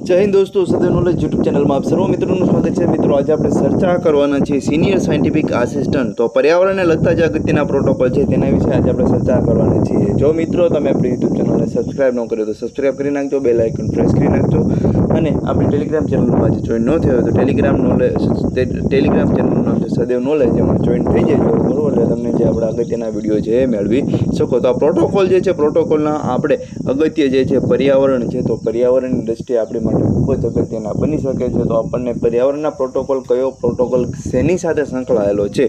જય હિન્દ દોસ્તો, સદન નોલેજ યુટ્યુબ ચેનલમાં આપ સર્વ મિત્રોનું સ્વાગત છે। મિત્રો, આજે આપણે ચર્ચા કરવાના છે સિનિયર સાયન્ટિફિક આસિસ્ટન્ટ તો પર્યાવરણને લગતા જે અગત્યના પ્રોટોકોલ છે તેના વિશે આજે આપણે ચર્ચા કરવાના છીએ। જો મિત્રો તમે આપણી યુટ્યુબ ચેનલને સબસ્ક્રાઇબ ન કર્યો તો સબસ્ક્રાઇબ કરી નાખજો, બેલ આઇકન પ્રેસ કરી નાખજો અને આપણી ટેલિગ્રામ ચેનલમાં આજે જોઈન ન થયો તો ટેલિગ્રામ ચેનલનું નામ છે સદેવ નોલેજ, એમાં જોઈન થઈ જજો બરોબર, એટલે તમને જે આપણા અગત્યના વિડીયો છે એ મેળવી શકો। તો આ પ્રોટોકોલ જે છે, પ્રોટોકોલના આપણે અગત્ય જે છે પર્યાવરણ છે, તો પર્યાવરણની દ્રષ્ટિએ આપણી માટે ખૂબ જ અગત્યના બની શકે છે। તો આપણને પર્યાવરણના પ્રોટોકોલ, કયો પ્રોટોકોલ શેની સાથે સંકળાયેલો છે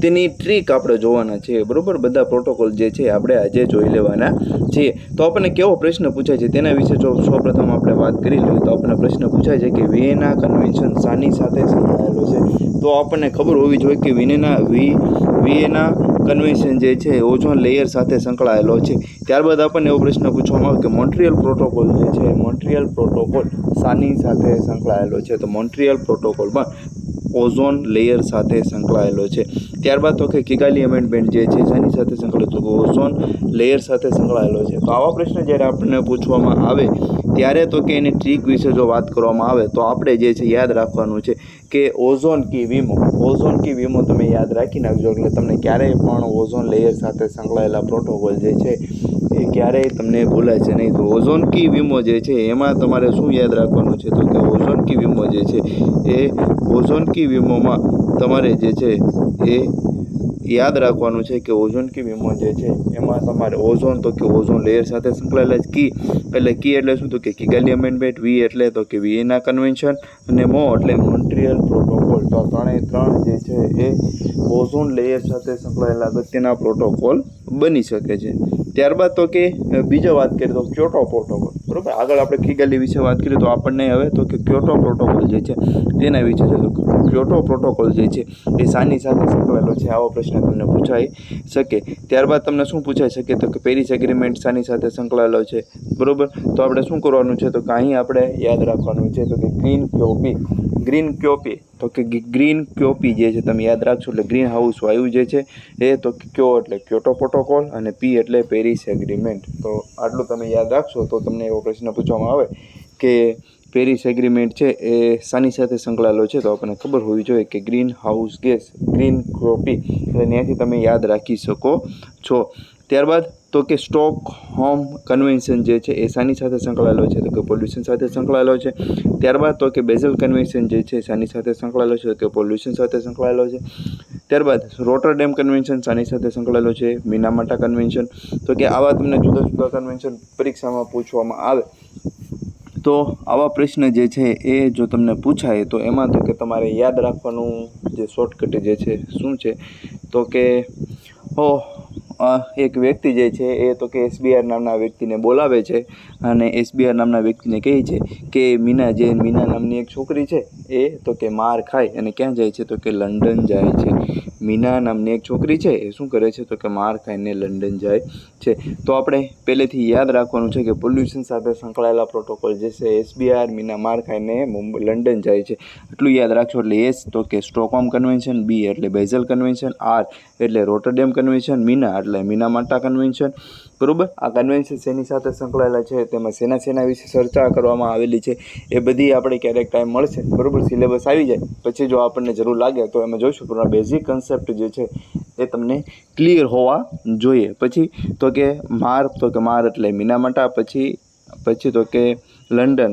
તેની ટ્રીક આપણે જોવાના છે બરોબર। બધા પ્રોટોકોલ જે છે આપણે આજે જોઈ લેવાના છીએ। તો આપણને કેવો પ્રશ્ન પૂછાય છે તેના વિશે જો સૌપ્રથમ આપણે વાત કરી લઈએ તો આપણને પ્રશ્ન પૂછાય છે કે વિયેના કન્વેન્શન શાની સાથે સંકળાયેલો છે। તો આપણને ખબર હોવી જોઈએ કે વિયેના કન્વેન્શન જે છે ઓઝોન લેયર સાથે સંકળાયેલો છે। ત્યારબાદ આપણને એવો પ્રશ્ન પૂછવામાં આવે કે મોન્ટ્રીયલ પ્રોટોકોલ જે છે, મોન્ટ્રીયલ પ્રોટોકોલ શાની સાથે સંકળાયેલો છે? તો મોન્ટ્રીયલ પ્રોટોકોલ પણ ઓઝોન લેયર સાથે સંકળાયેલો છે। ત્યારબાદ તો કે કિગાલી અમેન્ડમેન્ટ જે છે શાની સાથે સંકળાયેલો છે? ઓઝોન લેયર સાથે સંકળાયેલો છે। તો આવા પ્રશ્ન જ્યારે આપણને પૂછવામાં આવે ત્યારે તો કે એની ટ્રીક વિશે જો વાત કરવામાં આવે તો આપણે જે છે યાદ રાખવાનું છે કે ઓઝોન કી વીમો તમે યાદ રાખી નાખજો, એટલે તમને ક્યારેય પણ ઓઝોન લેયર સાથે સંકળાયેલા પ્રોટોકોલ જે છે એ ક્યારેય તમને ભૂલાય છે નહીં। તો ઓઝોન કી વીમો જે છે એમાં તમારે શું યાદ રાખવાનું છે? તો કે ઓઝોન કી વીમો જે છે એ ઓઝોન કી વીમોમાં તમારે જે છે એ યાદ રાખવાનું છે કે ઓઝોન કી વીમો જે છે એમાં તમારે ઓઝોન તો કે ઓઝોન લેયર સાથે સંકળાયેલા કી એટલે શું? તો કે કિગાલી અમેન્ડમેન્ટ, વી એટલે તો કે વિયેના કન્વેન્શન અને મો એટલે મોન્ટ્રીયલ પ્રોટોકોલ। તો ત્રણે ત્રણ જે છે એ ઓઝોન લેયર સાથે સંકળાયેલા અગત્યના પ્રોટોકોલ બની શકે છે। ત્યારબાદ તો કે બીજો વાત કરીએ તો ક્યોટો પ્રોટોકોલ બરાબર। આગળ આપણે કિગાલી વિશે વાત કરીએ તો આપણને હવે તો કે ક્યોટો પ્રોટોકોલ જે છે તેના વિશે છે। તો ક્યોટો પ્રોટોકોલ જે છે એ શાની સાથે સંકળાયેલો છે? આવો પ્રશ્ન તમને પૂછાઈ શકે। ત્યારબાદ તમને શું પૂછાઈ શકે? તો કે પેરિસ એગ્રીમેન્ટ શાની સાથે સંકળાયેલો છે બરાબર। તો આપણે શું કરવાનું છે? તો કે અહીં આપણે યાદ રાખવાનું છે તો કે ગ્રીન ક્યોપી તો કે ગ્રીન ક્યોપી જે છે તમે યાદ રાખશો એટલે ગ્રીન હાઉસ વાયુ જે છે એ તો ક્યો એટલે ક્યોટો પ્રોટોકોલ અને પી એટલે પેરિસ એગ્રીમેન્ટ। તો આટલું તમે યાદ રાખશો તો તમને એવો પ્રશ્ન પૂછવામાં આવે કે પેરિસ એગ્રીમેન્ટ છે એ શાની સાથે સંકળાયેલો છે? તો આપણને ખબર હોવી જોઈએ કે ગ્રીન હાઉસ ગેસ, ગ્રીન ક્યોપી, એટલે ત્યાંથી તમે યાદ રાખી શકો છો। ત્યારબાદ તો કે સ્ટોકહોમ કન્વેન્શન જે છે એ શાની સાથે સંકળાયેલો છે? તો કે પોલ્યુશન સાથે સંકળાયેલો છે। ત્યારબાદ તો કે બેઝલ કન્વેન્શન જે છે શાની સાથે સંકળાયેલો છે? તો કે પોલ્યુશન સાથે સંકળાયેલો છે। ત્યારબાદ રોટરડેમ કન્વેન્શન શાની સાથે સંકળાયેલો છે? મિનામાટા કન્વેન્શન। તો કે આવા તમને જુદા જુદા કન્વેન્શન પરીક્ષામાં પૂછવામાં આવે તો આવા પ્રશ્ન જે છે એ જો તમને પૂછાય તો એમાં તો કે તમારે યાદ રાખવાનું જે શોર્ટકટ જે છે શું છે? તો કે એક વ્યક્તિ જે છે એ તો કે એસબીઆર નામના વ્યક્તિને બોલાવે છે અને એસબીઆર નામના વ્યક્તિને કહે છે કે મીના નામની એક છોકરી છે એ તો કે માર ખાય અને ક્યાં જાય છે? તો કે લંડન જાય છે। મીના નામની એક છોકરી છે એ શું કરે છે? તો કે માર ખાઈને લંડન જાય છે। તો આપણે પહેલેથી યાદ રાખવાનું છે કે પોલ્યુશન સાથે સંકળાયેલા પ્રોટોકોલ જે છે એસબીઆર, મીના માર ખાઈને લંડન જાય છે, એટલું યાદ રાખશો। એટલે એસ તો કે સ્ટોકહોમ કન્વેન્શન, બી એટલે બેઝલ કન્વેન્શન, આર એટલે રોટરડેમ કન્વેન્શન, મીના એટલે મિનામાટા કન્વેન્શન બરાબર। આ કન્વેન્શન શેની સાથે સંકળાયેલા છે, તેમાં શેના વિશે ચર્ચા કરવામાં આવેલી છે એ બધી આપણે ક્યારેક ટાઈમ મળશે બરાબર, સિલેબસ આવી જાય પછી જો આપણને જરૂર લાગે તો એમાં જોઈશું, પણ બેઝિક કન્સેપ્ટ જે છે એ તમને ક્લિયર હોવા જોઈએ। પછી તો કે માર એટલે મિનામાટા, પછી તો કે લંડન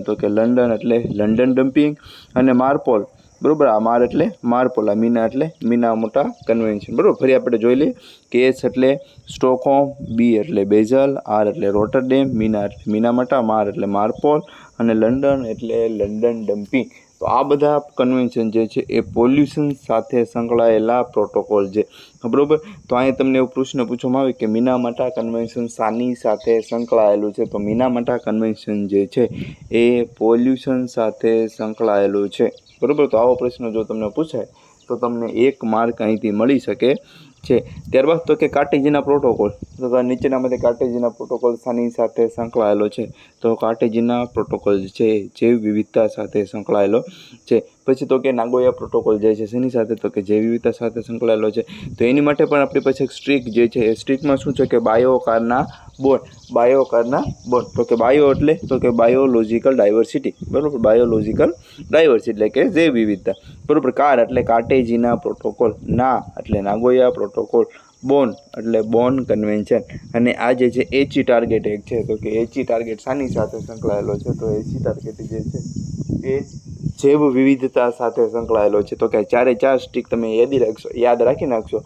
એટલે લંડન ડમ્પિંગ અને મારપોલ બરાબર। આ માર એટલે મારપોલ, આ મીના એટલે મિનામાટા કન્વેન્શન બરાબર। ફરી આપણે જોઈ લઈએ કે એસ એટલે સ્ટોકહોમ, બી એટલે બેઝલ, આર એટલે રોટરડેમ, મીના એટલે મિનામાટા, માર એટલે મારપોલ અને લંડન એટલે લંડન ડમ્પિંગ। તો આ બધા કન્વેન્શન જે છે એ પોલ્યુશન સાથે સંકળાયેલા પ્રોટોકોલ છે બરાબર। તો અહીં તમને એવો પ્રશ્ન પૂછવામાં આવે કે મિનામાટા કન્વેન્શન શાની સાથે સંકળાયેલું છે? તો મિનામાટા કન્વેન્શન જે છે એ પોલ્યુશન સાથે સંકળાયેલું છે બરાબર। તો આવો પ્રશ્ન જો તમને પૂછાય તો તમને 1 માર્ક અહીંથી મળી શકે છે। ત્યારબાદ તો કે કાર્ટેઝીના પ્રોટોકોલ, તો નીચેનામાંથી કાર્ટેઝીના પ્રોટોકોલ શાની સાથે સંકળાયેલો છે? તો કાર્ટેઝીના પ્રોટોકોલ છે જૈવ વિવિધતા સાથે સંકળાયેલો છે। પછી તો કે નાગોયા પ્રોટોકોલ જે છે શેની સાથે? તો કે જૈવ વિવિધતા સાથે સંકળાયેલો છે। તો એની માટે પણ આપણી પાસે એક સ્ટ્રીક જે છે એ સ્ટ્રીકમાં શું છે કે બાયોકારના બોન્ડ, બાયોકારના બોન્ડ. તો કે બાયો એટલે તો કે બાયોલોજિકલ ડાયવર્સિટી, બરાબર. બાયોલોજિકલ ડાયવર્સિટી એટલે કે જૈવ વિવિધતા, બરાબર. કાર એટલે કાર્ટેજીના પ્રોટોકોલ, ના એટલે નાગોયા પ્રોટોકોલ, બોન્ડ એટલે બોન્ડ કન્વેન્શન. અને આ જે છે એચી ટાર્ગેટ એક છે, તો કે એચી ટાર્ગેટ શાની સાથે સંકળાયેલો છે? તો એચી ટાર્ગેટ જે છે એ જૈવ વિવિધતા સાથે સંકળાયેલો છે. તો કે ચારે ચાર સ્ટીક તમે યાદ રાખી નાખશો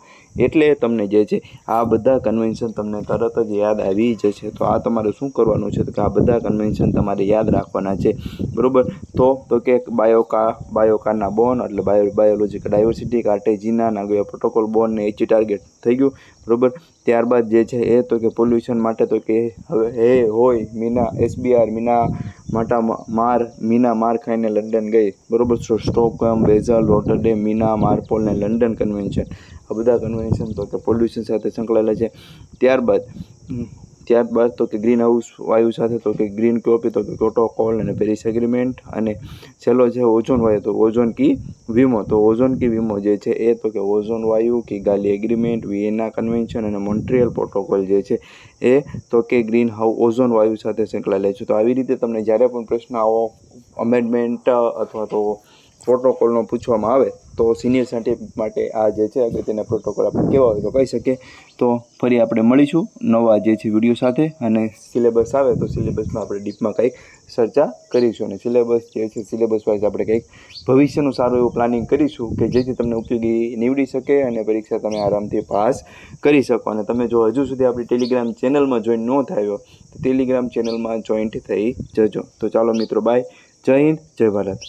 એટલે તમને જે છે આ બધા કન્વેન્શન તમને તરત જ યાદ આવી જશે. તો આ તમારે શું કરવાનું છે? તો કે આ બધા કન્વેન્શન તમારે યાદ રાખવાના છે, બરાબર. તો કે બાયોકારના બોન્ડ એટલે બાયોલોજિકલ ડાયવર્સિટી, કાર્ટેજીના, નાગોયા પ્રોટોકોલ, બોન્ડ ને એચી ટાર્ગેટ થઈ ગયું, બરાબર. ત્યારબાદ જે છે એ તો કે પોલ્યુશન માટે તો કે હવે હોય મીના SBR મીના માર ખાઈને લંડન ગઈ, બરાબર. સ્ટોકહોમ, બેઝલ, રોટરડેમ, મીના, મારપોલ ને લંડન કન્વેન્શન, આ બધા કન્વેન્શન તો કે પોલ્યુશન સાથે સંકળાયેલા છે. ત્યારબાદ તો કે ગ્રીન હાઉસ વાયુ સાથે તો કે ગ્રીન કોપી તો કે પ્રોટોકોલ અને પેરિસ એગ્રીમેન્ટ. અને છેલ્લો છે ઓઝોન વાયુ, તો ઓઝોન કી વીમો. તો ઓઝોન કી વીમો જે છે એ તો કે ઓઝોન વાયુ, કિગાલી એગ્રીમેન્ટ, વિયેના કન્વેન્શન અને મોન્ટ્રીયલ પ્રોટોકોલ જે છે એ તો કે ગ્રીન હાઉસ ઓઝોન વાયુ સાથે સંકળાયેલા છે. તો આવી રીતે તમને જ્યારે પણ પ્રશ્ન આવો અમેન્ડમેન્ટ અથવા તો પ્રોટોકોલનો પૂછવામાં આવે તો સિનિયર સાયન્ટિફિક માટે આ જે છે અગત્યના પ્રોટોકોલ આપણે કેવા હોય તો કહી શકીએ. તો ફરી આપણે મળીશું નવા જે છે વિડીયો સાથે, અને સિલેબસ આવે તો સિલેબસમાં આપણે ડીપમાં કંઈક ચર્ચા કરીશું, અને સિલેબસ જે છે સિલેબસ વાઇઝ આપણે કંઈક ભવિષ્યનું સારું એવું પ્લાનિંગ કરીશું કે જેથી તમને ઉપયોગી નીવડી શકે અને પરીક્ષા તમે આરામથી પાસ કરી શકો. અને તમે જો હજુ સુધી આપણી ટેલિગ્રામ ચેનલમાં જોઈન ન થયો તો ટેલિગ્રામ ચેનલમાં જોઈન્ટ થઈ જજો. તો ચાલો મિત્રો, બાય. જય હિન્દ, જય ભારત.